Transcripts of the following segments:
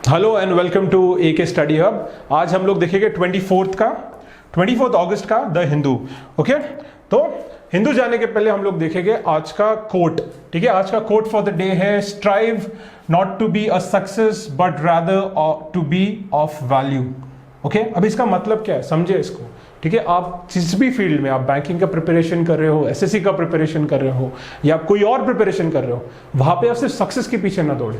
Hello and welcome to AK study hub. आज हम लोग देखेंगे 24 अगस्त का द हिंदू। ओके, तो हिंदू जाने के पहले हम लोग देखेंगे आज का कोट। ठीक है, आज का कोट फॉर द डे है strive not to be a success but rather to be of value. Okay, अब इसका मतलब क्या है समझे इसको। ठीक है, आप जिस भी फील्ड में, आप बैंकिंग का प्रिपरेशन कर रहे हो, SSC का प्रिपरेशन कर रहे हो या कोई और प्रिपरेशन कर रहे हो, वहां पे आप सिर्फ सक्सेस के पीछे ना दौड़े।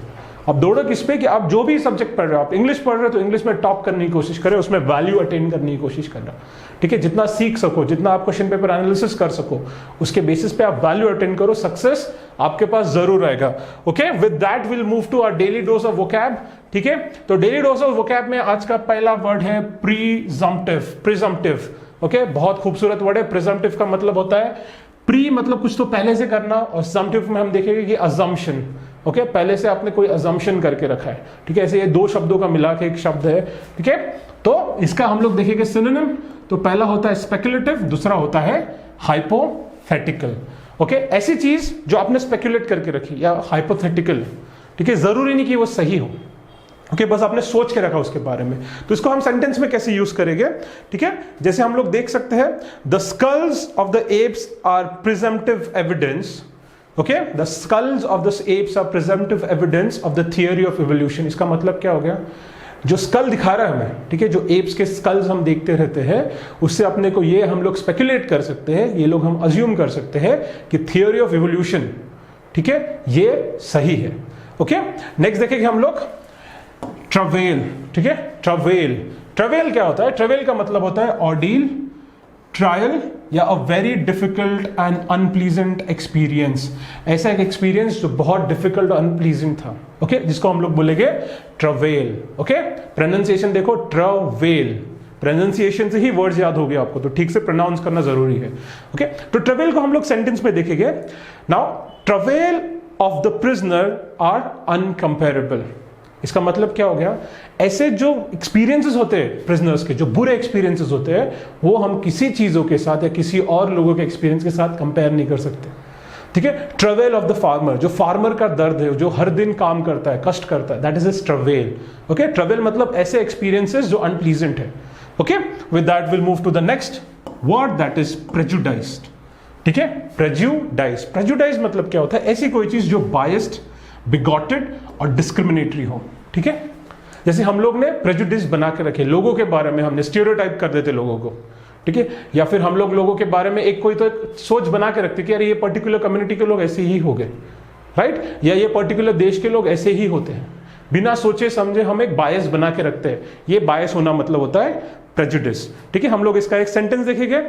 अब दौड़ो किस पे कि आप जो भी सब्जेक्ट पढ़ रहे हो, आप इंग्लिश पढ़ रहे हो तो इंग्लिश में टॉप करने की कोशिश करें, उसमें वैल्यू अटेन करने की कोशिश करना। ठीक है, जितना सीख सको, जितना आप क्वेश्चन पेपर एनालिसिस कर सको, उसके बेसिस पे आप वैल्यू अटेन करो, सक्सेस आपके पास जरूर आएगा। Okay, with that will move to our daily dose of vocab. ठीक है, तो डेली डोज ऑफ वोकैब में आज का पहला वर्ड है प्रिजम्पटिव। ओके, बहुत खूबसूरत वर्ड है। प्रिजम्पटिव का मतलब होता है प्री मतलब कुछ तो पहले से करना, और जम्पटिव में हम देखेंगे कि अजम्पशन। ओके, पहले से आपने कोई अजम्पशन करके रखा है। ठीक है, ऐसे ये दो शब्दों का मिला के एक शब्द है। ठीक है, तो इसका हम लोग देखेंगे सिनोनिम। तो पहला होता है स्पेक्युलेटिव, दूसरा होता है हाइपोथेटिकल। ओके, ऐसी चीज जो आपने स्पेक्युलेट करके रखी या हाइपोथेटिकल। ठीक है, जरूरी नहीं कि वो सही हो। ओके, बस आपने सोच के रखा उसके बारे में। तो इसको हम सेंटेंस में कैसे यूज करेंगे। ठीक है, जैसे हम लोग देख सकते हैं, the skulls of the apes are presumptive evidence. Okay, the skulls of the apes are presumptive evidence of the theory of evolution. इसका मतलब क्या हो गया, जो स्कल दिखा रहा है हमें, ठीक है, जो एप्स के स्कल्स हम देखते रहते हैं, उससे अपने को ये हम लोग स्पेकुलेट कर सकते हैं, ये लोग हम अज्यूम कर सकते हैं कि थियोरी ऑफ इवोल्यूशन, ठीक है, ये सही है। ओके, नेक्स्ट देखेंगे हम लोग ट्रवेल। ठीक है, ट्रवेल क्या होता है। ट्रवेल का मतलब होता है ऑर्डील, ट्रायल या a very difficult and unpleasant experience. ऐसा एक एक्सपीरियंस जो बहुत डिफिकल्ट और अनप्लीजेंट था। ओके, जिसको हम लोग बोलेंगे ट्रवेल। ओके, प्रोनाउंसिएशन देखो, ट्रवेल। प्रोनाउंसिएशन से ही वर्ड्स याद हो गया आपको, तो ठीक से प्रोनाउंस करना जरूरी है। ओके, तो ट्रवेल को हम लोग सेंटेंस में देखेंगे। Now travail of the prisoner are uncomparable. इसका मतलब क्या हो गया, ऐसे जो एक्सपीरियंसेस होते हैं प्रिजनर्स के, जो बुरे एक्सपीरियंसेस होते हैं, वो हम किसी चीजों के साथ या किसी और लोगों के एक्सपीरियंस के साथ कंपेयर नहीं कर सकते। ठीक है, ट्रवेल ऑफ द फार्मर, जो फार्मर का दर्द है, जो हर दिन काम करता है, कष्ट करता है, that is is travail. Okay, travail मतलब ऐसे एक्सपीरियंसेस जो अनप्लीजेंट है। Okay, with that will move to the next word, that is prejudiced. ठीक है, प्रेजुडाइज मतलब क्या होता है, ऐसी कोई चीज जो बायस्ड, बिगॉटेड और डिस्क्रिमिनेटरी हो। ठीक है, जैसे हम लोग ने प्रेजुडिस बना के रखे लोगों के बारे में, हमने स्टीरियोटाइप कर देते लोगों को। ठीक है, या फिर हम लोग लोगों के बारे में एक कोई तो सोच बना के रखते कि यार ये पर्टिकुलर कम्युनिटी के लोग ऐसे ही हो गए, राइट, या ये पर्टिकुलर देश के लोग ऐसे ही होते हैं। बिना सोचे समझे हम एक बायस बना के रखते हैं। ये बायस होना मतलब होता है प्रेजुडिस। ठीक है, हम लोग इसका एक सेंटेंस देखेंगे।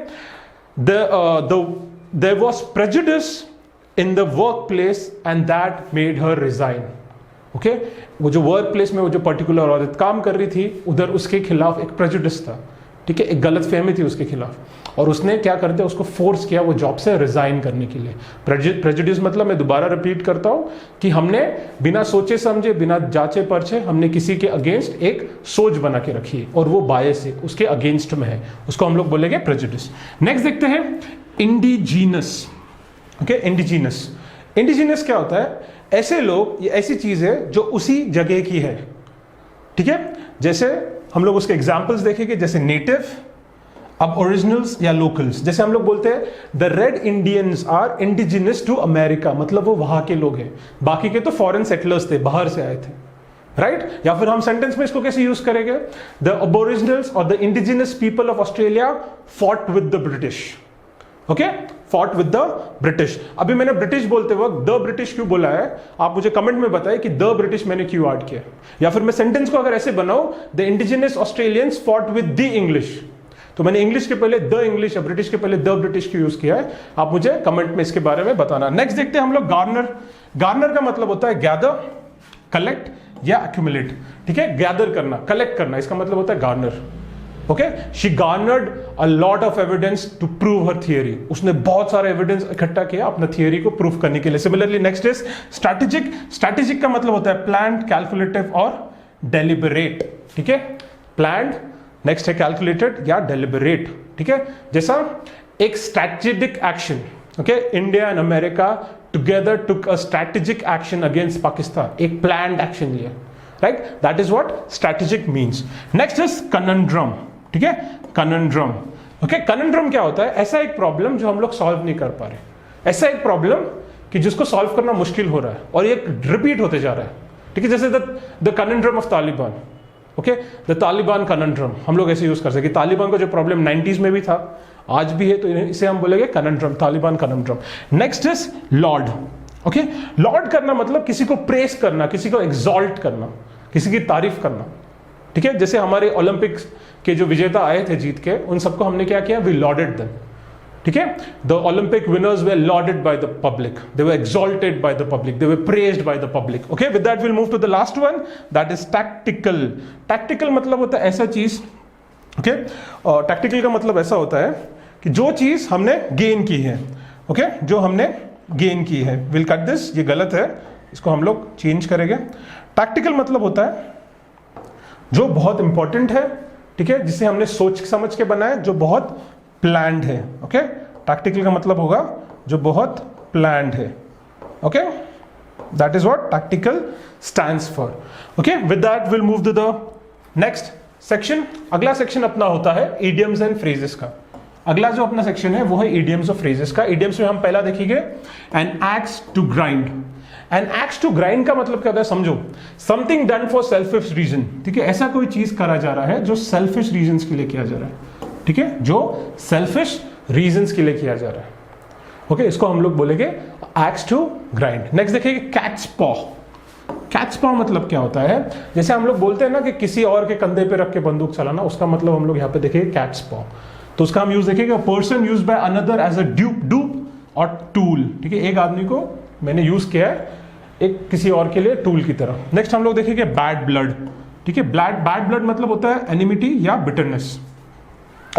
There was prejudice in the workplace and that made her resign. ओके, वो जो वर्क प्लेस में वो जो पर्टिकुलर औरत काम कर रही थी, उधर उसके खिलाफ एक प्रेजुडिस था। ठीक है, एक गलत फहमी थी उसके खिलाफ, और उसने क्या कर दिया, उसको फोर्स किया वो जॉब से रिजाइन करने के लिए। प्रेजुडिस मतलब, मैं दोबारा रिपीट करता हूं, कि हमने बिना सोचे समझे, बिना जांचे परचे, हमने किसी के अगेंस्ट एक सोच बना के रखी है और वो बायस है, उसके अगेंस्ट में है, उसको हम लोग बोलेंगे प्रेजुडिस। नेक्स्ट देखते हैं इंडिजीनस। ओके, इंडिजीनस क्या होता है, ऐसे लोग, ये ऐसी चीज है जो उसी जगह की है। ठीक है, जैसे हम लोग उसके एग्जांपल्स देखेंगे, जैसे नेटिव, अब ओरिजिनल्स या लोकल्स। जैसे हम लोग बोलते हैं the red Indians are indigenous to America, मतलब वो वहां के लोग हैं, बाकी के तो फॉरेन सेटलर्स थे, बाहर से आए थे, राइट। या फिर हम सेंटेंस में इसको कैसे यूज करेंगे, द अबोरिजिनल्स और the indigenous people of Australia fought with the British. Okay, fought with the British. अभी मैंने ब्रिटिश बोलते वक्त द ब्रिटिश क्यों बोला है, आप मुझे कमेंट में बताएं कि द ब्रिटिश मैंने क्यों ऐड किया। या फिर मैं सेंटेंस को अगर ऐसे बनाऊं, the indigenous Australians fought with the English, तो मैंने इंग्लिश के पहले द इंग्लिश या ब्रिटिश के पहले द ब्रिटिश क्यों यूज किया है, आप मुझे कमेंट में इसके बारे में बताना। नेक्स्ट देखते हैं हम लोग गार्नर। गार्नर का मतलब होता है गैदर, कलेक्ट या एक्यूमुलेट। ठीक है, गैदर करना, कलेक्ट करना, इसका मतलब होता है garner. Okay, she garnered a lot of evidence to prove her theory. उसने बहुत सारा एविडेंस इकट्ठा किया अपना थियरी को प्रूव करने के लिए। Similarly next is strategic. Strategic का मतलब होता है प्लान्ड, कैलकुलेटिव और डेलिबरेट। ठीक है, प्लान्ड, नेक्स्ट है कैलकुलेटेड या डेलिबरेट। ठीक है, जैसा एक strategic action. Okay, India and America together took a strategic action against Pakistan, एक प्लान्ड एक्शन लिया। Right, that is what strategic means. Next is conundrum, ठीक है, कनंड्रम। ओके, कनंड्रम क्या होता है? ऐसा एक प्रॉब्लम जो हम लोग सॉल्व नहीं कर पा रहे, ऐसा एक प्रॉब्लम कि जिसको सॉल्व करना मुश्किल हो रहा है और ये रिपीट होते जा रहा है, ठीक है, जैसे the conundrum of Taliban. Okay, the Taliban conundrum हम लोग ऐसे यूज कर सकते, तालिबान का जो प्रॉब्लम 90s में भी था, आज भी है, तो इसे हम बोलेंगे conundrum, Taliban conundrum. Next is laud. Okay, laud करना मतलब किसी को प्रेस करना, किसी को एग्जॉल्ट करना, किसी की तारीफ करना, ठीक है, जैसे हमारे ओलंपिक्स के जो विजेता आए थे जीत के, उन सबको हमने क्या किया? वी लॉर्डेड देम, ठीक है। The Olympic winners were lauded by the public, they were exalted by the public, they were praised by the public. Okay, with that will move to the last one, that is tactical. Tactical मतलब होता है ऐसा चीज, okay, tactical का मतलब ऐसा होता है कि जो चीज हमने गेन की है, ओके, जो हमने गेन की है। विल कट दिस, ये गलत है, इसको हम लोग चेंज करेंगे। टैक्टिकल मतलब होता है जो बहुत इंपॉर्टेंट है, ठीक है, जिसे हमने सोच समझ के बनाया, जो बहुत प्लान्ड है। ओके, टैक्टिकल का मतलब होगा जो बहुत प्लान्ड है। Okay, that is what tactical stands for. Okay, with that will move to the next section. अगला सेक्शन अपना होता है इडियम्स एंड फ्रेजेस का। अगला जो अपना सेक्शन है वो है इडियम्स और फ्रेजेस का। इडियम्स में हम पहला देखेंगे an axe to grind. An axe to grind का मतलब क्या होता है? समझो, something done for selfish reason, ठीक है, ऐसा कोई चीज करा जा रहा है जो सेल्फिश रीजन के लिए किया जा रहा है, ठीक है, जो सेल्फिश रीजन के लिए किया जा रहा है। ओके, इसको हम लोग बोलेंगे एक्स टू ग्राइंड। नेक्स्ट देखिए कैट्स पॉ। कैट्स पॉ मतलब क्या होता है? जैसे हम लोग बोलते हैं ना कि किसी और के कंधे पे रख के बंदूक चलाना, उसका मतलब हम लोग यहाँ पे देखेंगे कैट्स पॉ। तो उसका हम यूज देखेंगे person use by another as a dupe और टूल, ठीक है, एक आदमी को मैंने यूज किया है एक किसी और के लिए टूल की तरह। नेक्स्ट हम लोग देखेंगे बैड ब्लड, ठीक है, बैड ब्लड मतलब होता है एनिमिटी या बिटरनेस।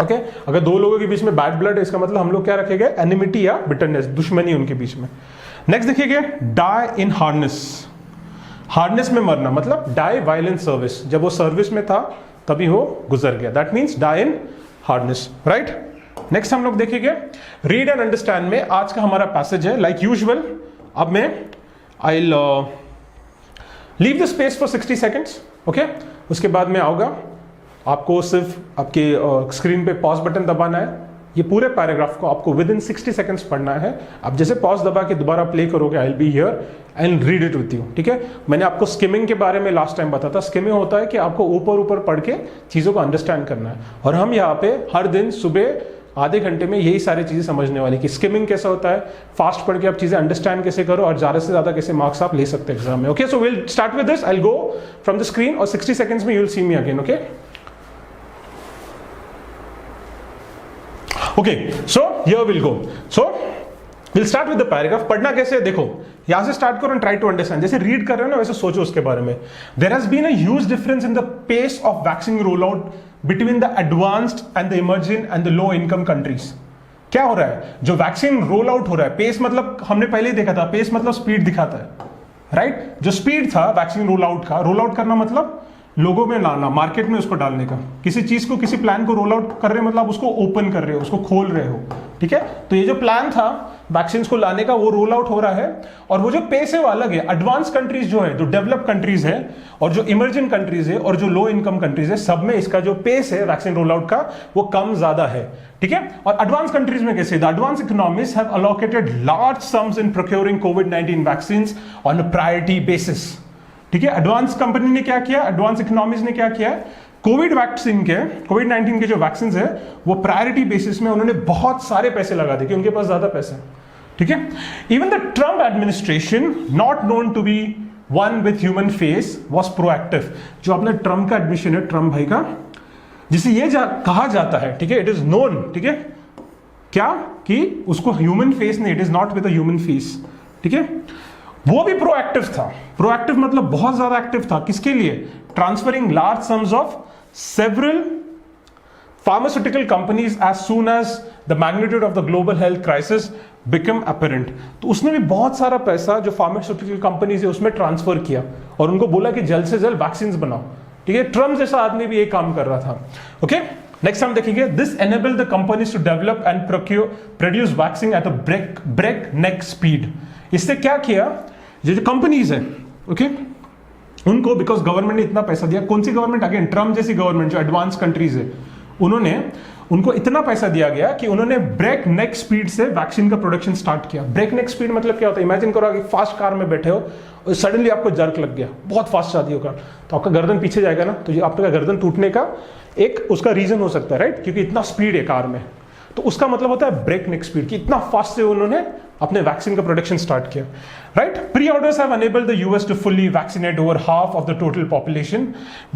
ओके, अगर दो लोगों के बीच में बैड ब्लड है, इसका मतलब हम लोग क्या रखेंगे? एनिमिटी या बिटरनेस, दुश्मनी उनके बीच में। नेक्स्ट देखिए डाई इन हार्नेस। हार्नेस में मरना मतलब डाई वायलेंट सर्विस, जब वो सर्विस में था तभी वो गुजर गया, that means die in harness, right. Next हम लोग देखेंगे रीड एंड अंडरस्टैंड में आज का हमारा पैसेज है लाइक यूजुअल। अब मैं I leave the space for 60 seconds, okay, उसके बाद में आऊंगा, आपको सिर्फ आपके स्क्रीन पे पॉज बटन दबाना है। ये पूरे पैराग्राफ को आपको विद इन 60 सेकेंड्स पढ़ना है। आप जैसे पॉज दबा के दोबारा प्ले करोगे, I will be here and read it with you, ठीक है। मैंने आपको स्किमिंग के बारे में लास्ट टाइम बताया था। स्किमिंग होता है कि आपको ऊपर ऊपर पढ़ के चीज़ों को अंडरस्टैंड करना है, और हम यहाँ पे हर दिन सुबह आधे घंटे में यही सारी चीजें समझने वाली कि स्किमिंग कैसा होता है, फास्ट पढ़ के आप चीजें अंडरस्टैंड कैसे करो और ज्यादा से ज्यादा कैसे मार्क्स आप ले सकते हैं एग्जाम में। Okay, so will start with this, I will go from the screen और 60 सेकंड्स में you will see me again. Okay, okay, so here will go. So will start with the paragraph. पढ़ना कैसे है देखो, यहां से start करो and try to understand. जैसे रीड कर रहे हो ना, वैसे सोचो उसके बारे में। There has been a huge difference in the pace of vaccine roll out between the advanced and the emerging and the low income countries. क्या हो रहा है? जो वैक्सीन रोल आउट हो रहा है, पेस मतलब हमने पहले ही देखा था, पेस मतलब स्पीड दिखाता है, राइट। जो स्पीड था वैक्सीन रोल आउट का, रोल आउट करना मतलब लोगों में लाना, मार्केट में उसको डालने का। किसी चीज को, किसी प्लान को रोल आउट कर रहे हो मतलब उसको ओपन कर रहे हो, उसको खोल रहे हो, ठीक है। तो ये जो प्लान था वैक्सीन को लाने का, वो रोल आउट हो रहा है, और वो जो पेस है वो अलग है। एडवांस कंट्रीज जो है, जो डेवलप कंट्रीज है, और जो इमर्जिंग कंट्रीज है, और जो लो इनकम कंट्रीज है, सब में इसका जो पेस है वैक्सीन रोल आउट का वो कम ज्यादा है, ठीक है। और एडवांस कंट्रीज में कैसे? The advance economies have allocated large sums in procuring covid vaccine on a priority basis, ठीक है। एडवांस कंपनी ने क्या किया, एडवांस इकोनॉमीज ने क्या किया, कोविड वैक्सीन के, कोविड-19 के जो वैक्सीन है वो प्रायोरिटी बेसिस में उन्होंने बहुत सारे पैसे लगा दिए, क्योंकि उनके पास ज्यादा पैसे हैं, ठीक है। Even the Trump administration, not known to be one with human face, was proactive. जो अपने ट्रम्प का एडमिशन है, ट्रम्प भाई का, जिसे ये कहा जाता है, ठीक है, इट इज नोन, ठीक है, क्या कि उसको ह्यूमन फेस नहीं, it is not with a human face, ठीक है। वो भी प्रोएक्टिव था। प्रोएक्टिव मतलब बहुत ज्यादा एक्टिव था। किसके लिए? Transferring large sums of several pharmaceutical companies as soon as the magnitude of the global health crisis become apparent. तो उसने भी बहुत सारा पैसा जो फार्मास्यूटिकल कंपनीज है उसमें ट्रांसफर किया, और उनको बोला कि जल्द से जल्द वैक्सीन बनाओ, ठीक है। ट्रम्प जैसा आदमी भी ये काम कर रहा था। ओके, नेक्स्ट हम देखेंगे this enable the companies to develop and produce vaccine at a breakneck speed. इससे क्या किया, जो कंपनीज है, ओके, उनको बिकॉज गवर्नमेंट ने इतना पैसा दिया, कौन सी गवर्नमेंट, अगेन ट्रम्प जैसी गवर्नमेंट जो एडवांस कंट्रीज है, उनको इतना पैसा दिया गया कि उन्होंने ब्रेक नेक स्पीड से वैक्सीन का प्रोडक्शन स्टार्ट किया। ब्रेक नेक स्पीड मतलब क्या होता है, इमेजिन करो कि फास्ट कार में बैठे हो और सडनली आपको जर्क लग गया, बहुत फास्ट जाती हो कार, तो आपका गर्दन पीछे जाएगा ना, तो ये आपका गर्दन टूटने का एक उसका रीजन हो सकता है, राइट, क्योंकि इतना स्पीड है कार में। तो उसका मतलब होता है ब्रेक नेक स्पीड, कि इतना फास्ट से उन्होंने अपने वैक्सीन का प्रोडक्शन स्टार्ट किया, right. Pre orders have enabled the US to fully vaccinate over half of the total population,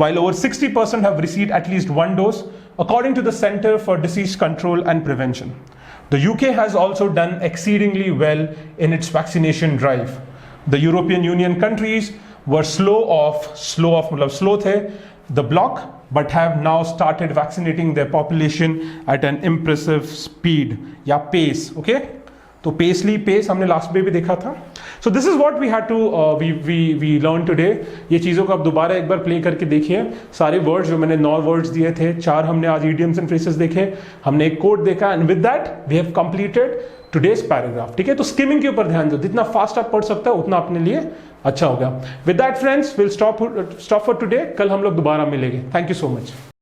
while over 60% have received at least one dose, according to the Center for Disease Control and Prevention. The UK has also done exceedingly well in its vaccination drive. The European Union countries were slow थे the block, but have now started vaccinating their population at an impressive speed या pace, okay? तो pace हमने last में भी देखा था। So this is what we had to we learn today. ये चीज़ों को आप दोबारा एक बार प्ले करके देखिए, सारे वर्ड्स जो मैंने 9 वर्ड्स दिए थे, 4 हमने आज इडियम्स एंड फ्रेजेस देखे, हमने एक कोड देखा, and with that we have completed today's paragraph, ठीक है। तो स्किमिंग के ऊपर ध्यान दो, जितना फास्ट आप पढ़ सकते हो उतना अपने लिए अच्छा होगा। With that friends, will stop for today, कल हम लोग दोबारा मिलेंगे। Thank you so much.